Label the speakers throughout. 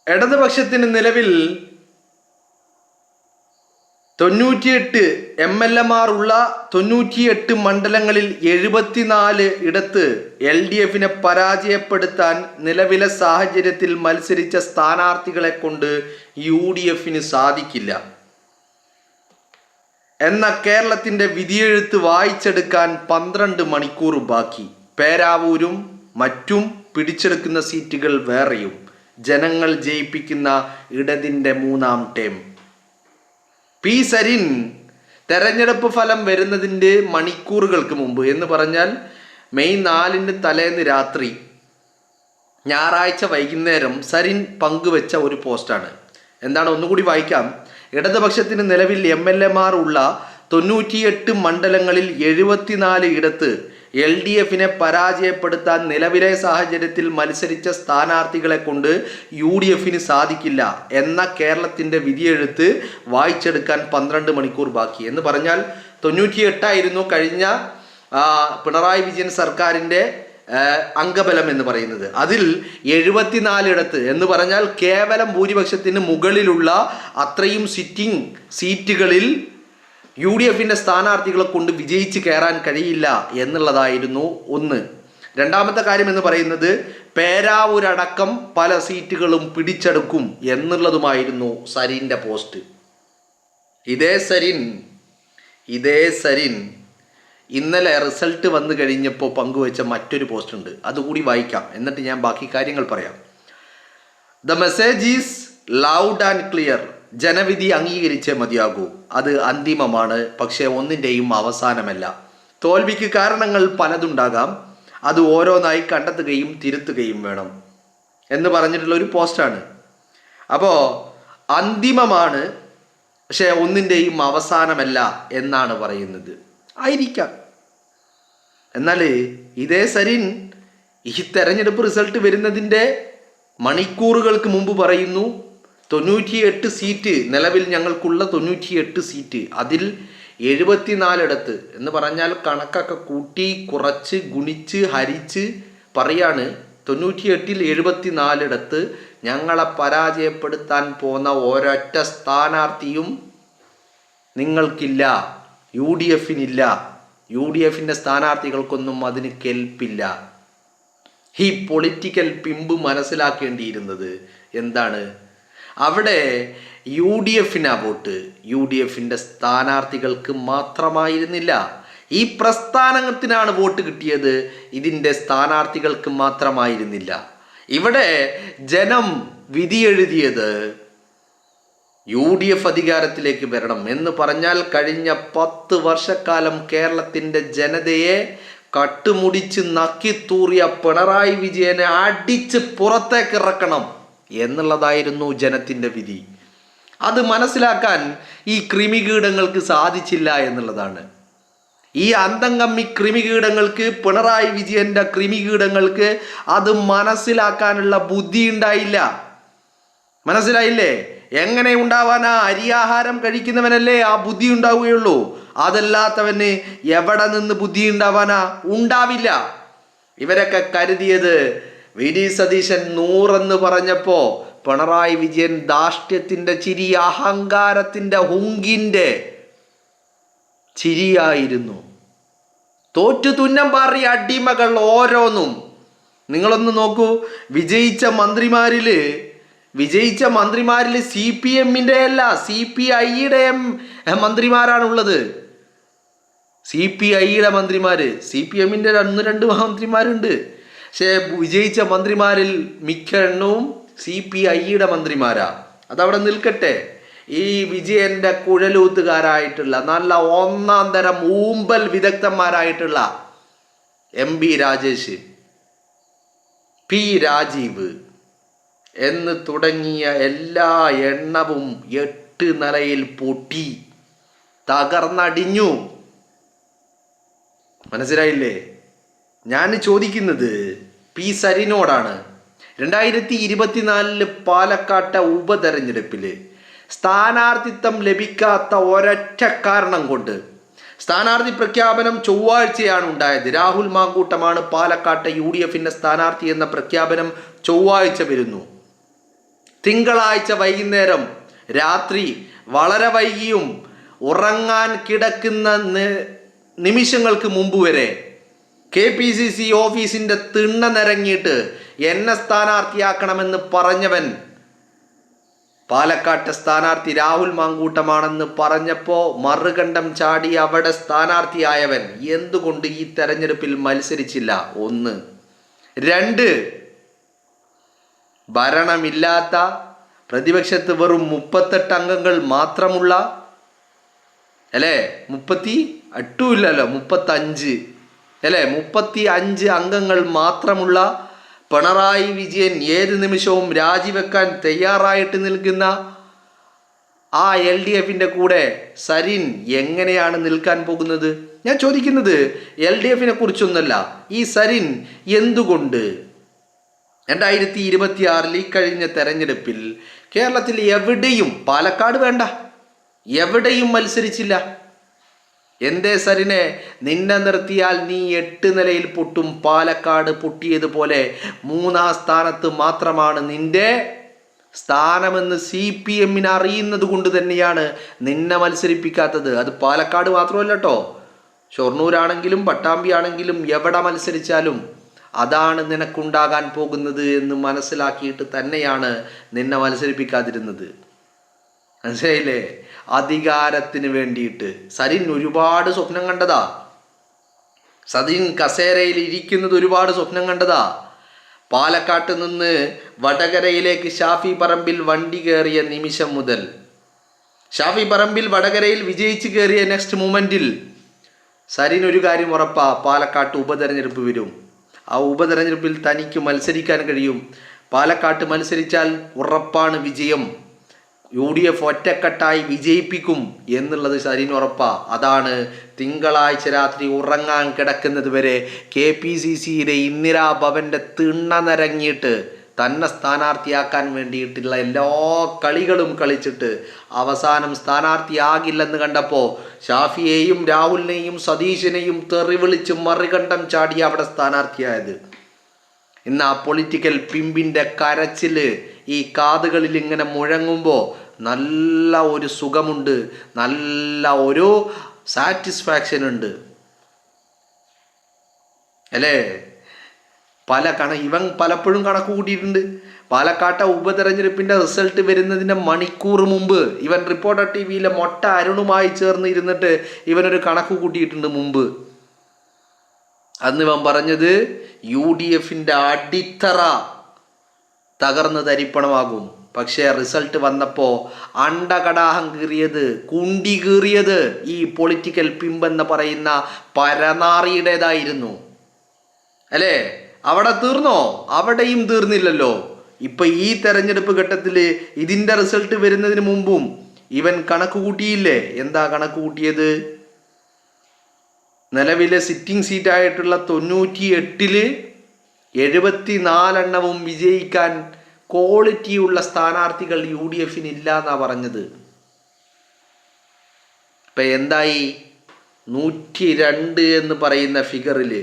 Speaker 1: ഇടതുപക്ഷത്തിന് നിലവിൽ 98 MLA ഉള്ള 98 മണ്ഡലങ്ങളിൽ 74 ഇടത്ത് LDFിനെ പരാജയപ്പെടുത്താൻ നിലവിലെ സാഹചര്യത്തിൽ മത്സരിച്ച സ്ഥാനാർത്ഥികളെ കൊണ്ട് UDFന് സാധിക്കില്ല എന്ന കേരളത്തിന്റെ വിധിയെഴുത്ത് വായിച്ചെടുക്കാൻ 12 മണിക്കൂർ ബാക്കി. പേരാവൂരും മറ്റും പിടിച്ചെടുക്കുന്ന സീറ്റുകൾ വേറെയും. ജനങ്ങൾ ജയിപ്പിക്കുന്ന ഇടതിൻ്റെ 3ാം ടേം. പി സരിൻ തെരഞ്ഞെടുപ്പ് ഫലം വരുന്നതിൻ്റെ മണിക്കൂറുകൾക്ക് മുമ്പ് എന്ന് പറഞ്ഞാൽ മെയ് 4 തലേന്ന് രാത്രി ഞായറാഴ്ച വൈകുന്നേരം സരിൻ പങ്കുവെച്ച ഒരു പോസ്റ്റാണ്. എന്താണ്, ഒന്നുകൂടി വായിക്കാം. ഇടതുപക്ഷത്തിന് നിലവിൽ MLA ഉള്ള 98 മണ്ഡലങ്ങളിൽ 74 ഇടത്ത് LDFിനെ പരാജയപ്പെടുത്താൻ നിലവിലെ സാഹചര്യത്തിൽ മത്സരിച്ച സ്ഥാനാർത്ഥികളെ കൊണ്ട് UDFന് സാധിക്കില്ല എന്ന കേരളത്തിൻ്റെ വിധിയെഴുത്ത് വായിച്ചെടുക്കാൻ 12 മണിക്കൂർ ബാക്കി. എന്ന് പറഞ്ഞാൽ 98 ആയിരുന്നു കഴിഞ്ഞ പിണറായി വിജയൻ സർക്കാരിൻ്റെ അംഗബലം എന്ന് പറയുന്നത്. അതിൽ 74 ഇടത്ത് എന്ന് പറഞ്ഞാൽ കേവലം ഭൂരിപക്ഷത്തിന് മുകളിലുള്ള അത്രയും സിറ്റിംഗ് സീറ്റുകളിൽ UDFിൻ്റെ സ്ഥാനാർത്ഥികളെ കൊണ്ട് വിജയിച്ച് കയറാൻ കഴിയില്ല എന്നുള്ളതായിരുന്നു ഒന്ന്. രണ്ടാമത്തെ കാര്യം എന്ന് പറയുന്നത് പേരാവൂരടക്കം പല സീറ്റുകളും പിടിച്ചെടുക്കും എന്നുള്ളതുമായിരുന്നു സരിൻ്റെ പോസ്റ്റ്. ഇതേ സരിൻ ഇന്നലെ റിസൾട്ട് വന്നു കഴിഞ്ഞപ്പോൾ പങ്കുവെച്ച മറ്റൊരു പോസ്റ്റ് ഉണ്ട്. അതുകൂടി വായിക്കാം, എന്നിട്ട് ഞാൻ ബാക്കി കാര്യങ്ങൾ പറയാം. The message is loud and clear. ജനവിധി അംഗീകരിച്ചേ മതിയാകൂ. അത് അന്തിമമാണ്, പക്ഷേ ഒന്നിൻ്റെയും അവസാനമല്ല. തോൽവിക്ക് കാരണങ്ങൾ പലതുണ്ടാകാം, അത് ഓരോന്നായി കണ്ടെത്തുകയും തിരുത്തുകയും വേണം എന്ന് പറഞ്ഞിട്ടുള്ള ഒരു പോസ്റ്റാണ്. അപ്പോൾ അന്തിമമാണ്, പക്ഷേ ഒന്നിൻ്റെയും അവസാനമല്ല എന്നാണ് പറയുന്നത്. ആയിരിക്കാം. എന്നാൽ ഇതേ സരിൻ ഈ തെരഞ്ഞെടുപ്പ് റിസൾട്ട് വരുന്നതിൻ്റെ മണിക്കൂറുകൾക്ക് മുമ്പ് പറയുന്നു 98 സീറ്റ് നിലവിൽ ഞങ്ങൾക്കുള്ള 98 സീറ്റ്, അതിൽ 74 ഇടത്ത് എന്ന് പറഞ്ഞാൽ കണക്കൊക്കെ കൂട്ടി കുറച്ച് ഗുണിച്ച് ഹരിച്ച് പറയാണ് 98ൽ 74 ഇടത്ത് ഞങ്ങളെ പരാജയപ്പെടുത്താൻ പോന്ന ഒരൊറ്റ സ്ഥാനാർത്ഥിയും നിങ്ങൾക്കില്ല, UDFനില്ല. UDFിൻ്റെ സ്ഥാനാർത്ഥികൾക്കൊന്നും അതിന് കെൽപ്പില്ല. ഈ പൊളിറ്റിക്കൽ പിമ്പ് മനസ്സിലാക്കേണ്ടിയിരുന്നത് എന്താണ്? അവിടെ UDFനാ വോട്ട്, UDFിൻ്റെ സ്ഥാനാർത്ഥികൾക്ക് മാത്രമായിരുന്നില്ല. ഈ പ്രസ്ഥാനത്തിനാണ് വോട്ട് കിട്ടിയത്, ഇതിൻ്റെ സ്ഥാനാർത്ഥികൾക്ക് മാത്രമായിരുന്നില്ല. ഇവിടെ ജനം വിധിയെഴുതിയത് UDF അധികാരത്തിലേക്ക് വരണം എന്ന് പറഞ്ഞാൽ കഴിഞ്ഞ 10 വർഷക്കാലം കേരളത്തിൻ്റെ ജനതയെ കട്ടുമുടിച്ച് നക്കിത്തൂറിയ പിണറായി വിജയനെ അടിച്ച് പുറത്തേക്ക് ഇറക്കണം എന്നുള്ളതായിരുന്നു ജനത്തിൻ്റെ വിധി. അത് മനസ്സിലാക്കാൻ ഈ കൃമികീടങ്ങൾക്ക് സാധിച്ചില്ല എന്നുള്ളതാണ്. ഈ അന്തംകമ്മി കൃമികീടങ്ങൾക്ക്, പിണറായി വിജയൻ്റെ കൃമികീടങ്ങൾക്ക് അത് മനസ്സിലാക്കാനുള്ള ബുദ്ധി ഉണ്ടായില്ല. മനസ്സിലായില്ലേ? എങ്ങനെ ഉണ്ടാവാനാ? അരിയാഹാരം കഴിക്കുന്നവനല്ലേ ആ ബുദ്ധി ഉണ്ടാവുകയുള്ളൂ. അതല്ലാത്തവന് എവിടെ നിന്ന് ബുദ്ധി ഉണ്ടാവാനാ? ഉണ്ടാവില്ല. ഇവരൊക്കെ കരുതിയത് VD സതീശൻ 100 എന്ന് പറഞ്ഞപ്പോൾ പിണറായി വിജയൻ ധാർഷ്ട്യത്തിൻ്റെ ചിരി, അഹങ്കാരത്തിൻ്റെ ഹുങ്കിൻ്റെ ചിരിയായിരുന്നു. തോറ്റു തുന്നം പാറിയ അടിമകൾ ഓരോന്നും നിങ്ങളൊന്ന് നോക്കൂ. വിജയിച്ച മന്ത്രിമാരിൽ CPMൻ്റെ അല്ല, CPIയുടെ മന്ത്രിമാരാണുള്ളത്. CPIയുടെ മന്ത്രിമാർ, CPMൻ്റെ 1-2 മന്ത്രിമാരുണ്ട്. പക്ഷേ വിജയിച്ച മന്ത്രിമാരിൽ മിക്ക എണ്ണവും CPIയുടെ മന്ത്രിമാരാ. അതവിടെ നിൽക്കട്ടെ. ഈ വിജയൻ്റെ കുഴലൂത്തുകാരായിട്ടുള്ള നല്ല 1-ാം തരം ഊമ്പൽ വിദഗ്ധന്മാരായിട്ടുള്ള MB രാജേഷ്, P രാജീവ് എന്ന് തുടങ്ങിയ എല്ലാ എണ്ണവും 8 നിലയിൽ പൊട്ടി തകർന്നടിഞ്ഞു. മനസ്സിലായില്ലേ? ഞാൻ ചോദിക്കുന്നത് പി സരിനോടാണ്. 2024 പാലക്കാട്ടെ ഉപതെരഞ്ഞെടുപ്പിൽ സ്ഥാനാർത്ഥിത്വം ലഭിക്കാത്ത ഒരൊറ്റ കാരണം കൊണ്ട് സ്ഥാനാർത്ഥി പ്രഖ്യാപനം ചൊവ്വാഴ്ചയാണ് ഉണ്ടായത്. രാഹുൽ മാങ്കൂട്ടമാണ് പാലക്കാട്ടെ UDFിൻ്റെ സ്ഥാനാർത്ഥി എന്ന പ്രഖ്യാപനം ചൊവ്വാഴ്ച വരുന്നു. തിങ്കളാഴ്ച വൈകുന്നേരം രാത്രി വളരെ വൈകിയും ഉറങ്ങാൻ കിടക്കുന്ന നിമിഷങ്ങൾക്ക് മുമ്പ് വരെ KPCC ഓഫീസിൻ്റെ തിണ്ണ നിരങ്ങിയിട്ട് എന്നെ സ്ഥാനാർത്ഥിയാക്കണമെന്ന് പറഞ്ഞവൻ പാലക്കാട്ടെ സ്ഥാനാർത്ഥി രാഹുൽ മാങ്കൂട്ടമാണെന്ന് പറഞ്ഞപ്പോൾ മറുകണ്ഠം ചാടി അവിടെ സ്ഥാനാർത്ഥിയായവൻ എന്തുകൊണ്ട് ഈ തെരഞ്ഞെടുപ്പിൽ മത്സരിച്ചില്ല? 1. 2, ഭരണമില്ലാത്ത പ്രതിപക്ഷത്ത് വെറും 38 അംഗങ്ങൾ മാത്രമുള്ള, അല്ലേ, 38 ഇല്ലല്ലോ, 35 അല്ലേ, 35 അംഗങ്ങൾ മാത്രമുള്ള പിണറായി വിജയൻ ഏത് നിമിഷവും രാജിവെക്കാൻ തയ്യാറായിട്ട് നിൽക്കുന്ന ആ LDFിൻ്റെ കൂടെ സരിൻ എങ്ങനെയാണ് നിൽക്കാൻ പോകുന്നത്? ഞാൻ ചോദിക്കുന്നത് LDFിനെ കുറിച്ചൊന്നല്ല, ഈ സരിൻ എന്തുകൊണ്ട് 2026 കഴിഞ്ഞ തെരഞ്ഞെടുപ്പിൽ കേരളത്തിൽ എവിടെയും, പാലക്കാട് വേണ്ട, എവിടെയും മത്സരിച്ചില്ല? എന്തേ സരിനെ, നിന്നെ നിർത്തിയാൽ നീ 8 നിലയിൽ പൊട്ടും. പാലക്കാട് പൊട്ടിയതുപോലെ 3-ാം സ്ഥാനത്ത് മാത്രമാണ് നിന്റെ സ്ഥാനമെന്ന് CPM-ന് അറിയുന്നത് കൊണ്ട് തന്നെയാണ് നിന്നെ മത്സരിപ്പിക്കാത്തത്. അത് പാലക്കാട് മാത്രമല്ല കേട്ടോ, ഷൊർണൂരാണെങ്കിലും പട്ടാമ്പി ആണെങ്കിലും എവിടെ മത്സരിച്ചാലും അതാണ് നിനക്കുണ്ടാകാൻ പോകുന്നത് എന്ന് മനസ്സിലാക്കിയിട്ട് തന്നെയാണ് നിന്നെ മത്സരിപ്പിക്കാതിരുന്നത്. മനസ്സിലായില്ലേ? അധികാരത്തിന് വേണ്ടിയിട്ട് സരിൻ ഒരുപാട് സ്വപ്നം കണ്ടതാ. സരിൻ കസേരയിൽ ഇരിക്കുന്നത് ഒരുപാട് സ്വപ്നം കണ്ടതാ. പാലക്കാട്ട് നിന്ന് വടകരയിലേക്ക് ഷാഫി പറമ്പിൽ വണ്ടി കയറിയ നിമിഷം മുതൽ, ഷാഫി പറമ്പിൽ വടകരയിൽ വിജയിച്ച് കയറിയ നെക്സ്റ്റ് മൂമെൻറ്റിൽ സരിൻ ഒരു കാര്യം ഉറപ്പാ, പാലക്കാട്ട് ഉപതെരഞ്ഞെടുപ്പ് വരും. ആ ഉപതെരഞ്ഞെടുപ്പിൽ തനിക്ക് മത്സരിക്കാൻ കഴിയും. പാലക്കാട്ട് മത്സരിച്ചാൽ ഉറപ്പാണ് വിജയം. UDF ഒറ്റക്കെട്ടായി വിജയിപ്പിക്കും എന്നുള്ളത് സരിൻ ഉറപ്പാ. അതാണ് തിങ്കളാഴ്ച രാത്രി ഉറങ്ങാൻ കിടക്കുന്നത് വരെ KPCCയുടെ ഇന്ദിരാഭവൻ്റെ തിണ്ണ നിരങ്ങിയിട്ട് തന്നെ സ്ഥാനാർത്ഥിയാക്കാൻ വേണ്ടിയിട്ടുള്ള എല്ലാ കളികളും കളിച്ചിട്ട് അവസാനം സ്ഥാനാർത്ഥിയാകില്ലെന്ന് കണ്ടപ്പോൾ ഷാഫിയെയും രാഹുലിനെയും സതീശനെയും തെറി വിളിച്ച് മറികണ്ഠം ചാടി അവിടെ സ്ഥാനാർത്ഥിയായത്. ഇന്ന് ആ പൊളിറ്റിക്കൽ പിമ്പിൻ്റെ കരച്ചിൽ ഈ കാതുകളിൽ ഇങ്ങനെ മുഴങ്ങുമ്പോൾ നല്ല ഒരു സുഖമുണ്ട്, നല്ല ഒരു സാറ്റിസ്ഫാക്ഷൻ ഉണ്ട്, അല്ലേ? ഇവൻ പലപ്പോഴും കണക്ക് കൂട്ടിയിട്ടുണ്ട്. പാലക്കാട്ടെ ഉപതെരഞ്ഞെടുപ്പിൻ്റെ റിസൾട്ട് വരുന്നതിന് മണിക്കൂർ മുമ്പ് ഇവൻ റിപ്പോർട്ടർ TVയിലെ മൊട്ട അരുണുമായി ചേർന്ന് ഇരുന്നിട്ട് ഇവനൊരു കണക്ക് കൂട്ടിയിട്ടുണ്ട് മുമ്പ്. അന്ന് ഇവൻ പറഞ്ഞത് UDFിൻ്റെ അടിത്തറ തകർന്ന് തരിപ്പണമാകും. പക്ഷേ റിസൾട്ട് വന്നപ്പോൾ അണ്ടകടാഹം കീറിയത്, കുണ്ടി കീറിയത് ഈ പൊളിറ്റിക്കൽ പിമ്പെന്ന് പറയുന്ന പരനാറിയുടേതായിരുന്നു, അല്ലേ? അവിടെ തീർന്നോ? അവിടെയും തീർന്നില്ലല്ലോ. ഇപ്പം ഈ തെരഞ്ഞെടുപ്പ് ഘട്ടത്തിൽ ഇതിൻ്റെ റിസൾട്ട് വരുന്നതിന് മുമ്പും ഇവൻ കണക്ക് കൂട്ടിയില്ലേ? എന്താ കണക്ക് കൂട്ടിയത്? നിലവിലെ സിറ്റിംഗ് സീറ്റായിട്ടുള്ള 98-ൽ 74 വിജയിക്കാൻ ക്വാളിറ്റിയുള്ള സ്ഥാനാർത്ഥികൾ UDFന് ഇല്ല എന്നാണ് പറഞ്ഞത്. ഇപ്പം എന്തായി? 102 എന്ന് പറയുന്ന ഫിഗറിൽ,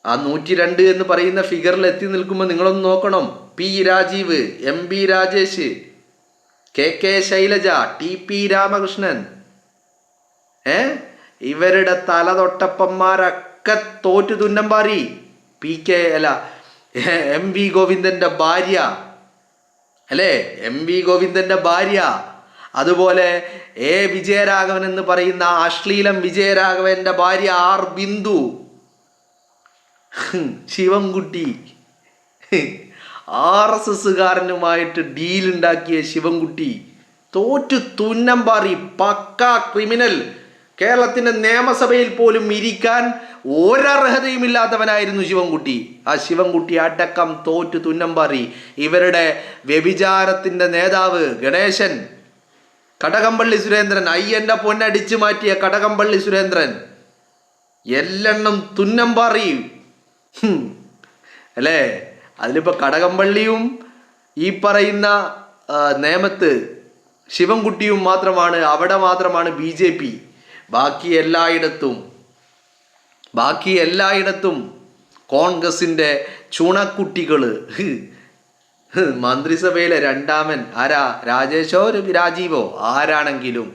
Speaker 1: ആ 102 എന്ന് പറയുന്ന ഫിഗറിൽ എത്തി നിൽക്കുമ്പോൾ നിങ്ങളൊന്ന് നോക്കണം. P Rajeev, MB Rajesh, KK Shailaja, TP Ramakrishnan, ഇവരുടെ തലതൊട്ടപ്പന്മാരൊക്കെ തോറ്റു തുന്നമ്പാറി. MV ഗോവിന്ദൻ്റെ ഭാര്യ, അല്ലേ? MV ഗോവിന്ദൻ്റെ ഭാര്യ, അതുപോലെ വിജയരാഘവൻ എന്ന് പറയുന്ന അശ്ലീലം വിജയരാഘവൻ്റെ ഭാര്യ ബിന്ദു, ശിവൻകുട്ടി, RSSകാരനുമായിട്ട് ഡീലുണ്ടാക്കിയ ശിവൻകുട്ടി തോറ്റു തുന്നമ്പാറി. പക്കാ ക്രിമിനൽ. കേരളത്തിൻ്റെ നിയമസഭയിൽ പോലും ഇരിക്കാൻ ഒരർഹതയുമില്ലാത്തവനായിരുന്നു ശിവൻകുട്ടി. ആ ശിവൻകുട്ടി അടക്കം തോറ്റു തുന്നമ്പാറി. ഇവരുടെ വ്യഭിചാരത്തിൻ്റെ നേതാവ് ഗണേശൻ, കടകംപള്ളി സുരേന്ദ്രൻ, അയ്യൻ്റെ പൊന്നടിച്ചു മാറ്റിയ കടകംപള്ളി സുരേന്ദ്രൻ എല്ലെണ്ണം തുന്നമ്പാറി, അല്ലേ? അതിലിപ്പോൾ കടകംപള്ളിയും ഈ പറയുന്ന നേമത്ത് ശിവൻകുട്ടിയും മാത്രമാണ്, അവിടെ മാത്രമാണ് BJP. ബാക്കി എല്ലായിടത്തും കോൺഗ്രസിൻ്റെ ചുണക്കുട്ടികൾ, മന്ത്രിസഭയിലെ രണ്ടാമൻ ആരാ? രാജേഷോ രാജീവോ ആരാണെങ്കിലും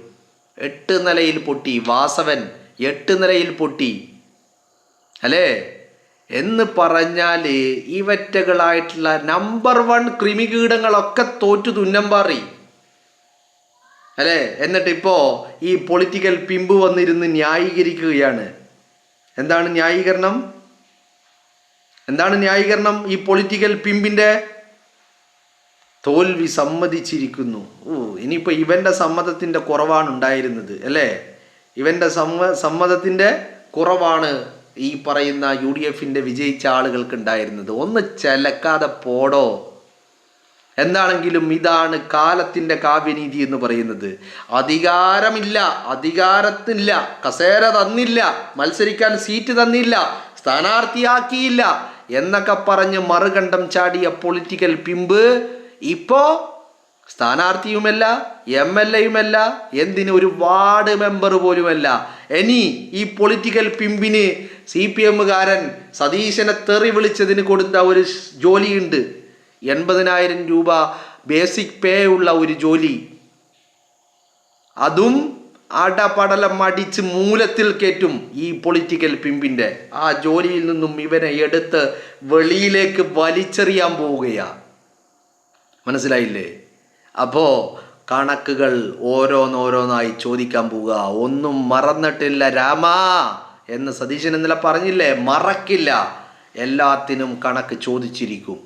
Speaker 1: 8 നിലയിൽ പൊട്ടി. വാസവൻ 8 നിലയിൽ പൊട്ടി അല്ലേ എന്ന് പറഞ്ഞാൽ ഇവറ്റകളായിട്ടുള്ള നമ്പർ 1 കൃമികീടങ്ങളൊക്കെ തോറ്റു തുന്നമ്പാറി അല്ലേ. എന്നിട്ടിപ്പോ ഈ പൊളിറ്റിക്കൽ പിമ്പ് വന്നിരുന്ന് ന്യായീകരിക്കുകയാണ്. എന്താണ് ന്യായീകരണം? ഈ പൊളിറ്റിക്കൽ പിമ്പിന്റെ തോൽവി സമ്മതിച്ചിരിക്കുന്നു. ഇനിയിപ്പോൾ ഇവന്റെ സമ്മതത്തിന്റെ കുറവാണ് ഉണ്ടായിരുന്നത് അല്ലേ. ഇവന്റെ സമ്മതത്തിന്റെ കുറവാണ് ഈ പറയുന്ന UDFന്റെ വിജയിച്ച ആളുകൾക്ക് ഉണ്ടായിരുന്നത്. ഒന്ന് ചെലക്കാതെ പോടോ. എന്താണെങ്കിലും ഇതാണ് കാലത്തിന്റെ കാവ്യനീതി എന്ന് പറയുന്നത്. അധികാരത്തില്ല, കസേര തന്നില്ല, മത്സരിക്കാൻ സീറ്റ് തന്നില്ല, സ്ഥാനാർത്ഥിയാക്കിയില്ല എന്നൊക്കെ പറഞ്ഞ് മറുകണ്ഠം ചാടിയ പൊളിറ്റിക്കൽ പിമ്പ് ഇപ്പോ സ്ഥാനാർത്ഥിയുമല്ല, MLAയുമല്ല, എന്തിന് ഒരു വാർഡ് മെമ്പർ പോലുമല്ല. ഇനി ഈ പൊളിറ്റിക്കൽ പിമ്പിന് CPMകാരൻ സതീശനെ തെറി വിളിച്ചതിന് കൊടുത്ത ഒരു ജോലിയുണ്ട്. 80,000 രൂപ ബേസിക് പേ ഉള്ള ഒരു ജോലി. അതും അടപടലം അടിച്ച് മൂലത്തിൽ കയറ്റും ഈ പൊളിറ്റിക്കൽ പിമ്പിന്റെ. ആ ജോലിയിൽ നിന്നും ഇവനെ എടുത്ത് വെളിയിലേക്ക് വലിച്ചെറിയാൻ പോവുകയാ. മനസ്സിലായില്ലേ? അപ്പോൾ കണക്കുകൾ ഓരോന്നോരോന്നായി ചോദിക്കാൻ പോവുക. ഒന്നും മറന്നിട്ടില്ല രാമാ എന്ന് സതീശൻ ഇന്നലെ പറഞ്ഞില്ലേ? മറക്കില്ല, എല്ലാത്തിനും കണക്ക് ചോദിച്ചിരിക്കും.